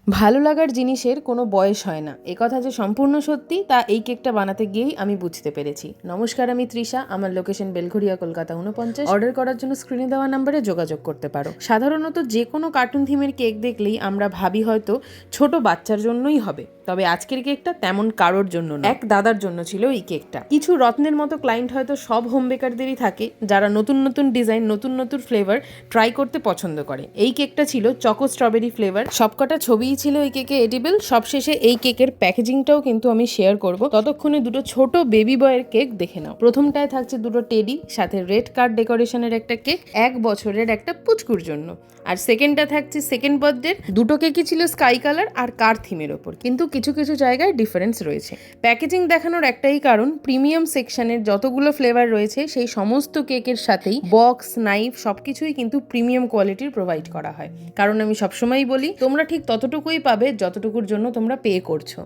ভালো লাগার জিনিসের কোনো বয়স হয় না, একথা যে সম্পূর্ণ সত্যি তা এই কেকটা বানাতে গিয়েই আমি বুঝতে পেরেছি। নমস্কার, আমি তৃষা। আমার লোকেশন বেলঘরিয়া, কলকাতা 49। অর্ডার করার জন্য স্ক্রিনে দেওয়া নাম্বারে যোগাযোগ করতে পারো। সাধারণত যে কোনো কার্টুন থিমের কেক দেখলেই আমরা ভাবি হয়তো ছোট বাচ্চার জন্যই হবে, তবে আজকের কেকটা তেমন কারোর জন্য না। এক দাদার জন্য ছিল এই কেকটা। কিছু রত্নের মতো ক্লায়েন্ট হয়তো সব হোম বেকারদেরই থাকে, যারা নতুন নতুন ডিজাইন, নতুন নতুন ফ্লেভার ট্রাই করতে পছন্দ করে। এই কেকটা ছিল চকো স্ট্রবেরি ফ্লেভার। সবকটা ছবিই ছিল এই কেকে এডিবল। সবশেষে এই কেকের প্যাকেজিংটাও কিন্তু আমি শেয়ার করব। ততক্ষণে দুটো ছোট বেবি বয়ের কেক দেখে নাও। প্রথমটায় থাকছে দুটো টেডি, সাথে রেড কার্ড ডেকোরেশনের একটা কেক, 1 বছরের একটা পুচকুর জন্য। আর সেকেন্ডটা থাকছে সেকেন্ড বার্থডের। দুটো কেকই ছিল স্কাই কালার আর কার থিমের ওপর, কিন্তু কিছু কিছু জায়গায় ডিফারেন্স রয়েছে। প্যাকেজিং দেখানোর একটাই কারণ, প্রিমিয়াম সেকশনের যতগুলো ফ্লেভার রয়েছে সেই সমস্ত কেকের সাথেই বক্স, নাইফ সবকিছুই কিন্তু প্রিমিয়াম কোয়ালিটির প্রোভাইড করা হয়। কারণ আমি সবসময়ই বলি, তোমরা ঠিক ততটুকুই পাবে যতটুকুর জন্য তোমরা পে করছো।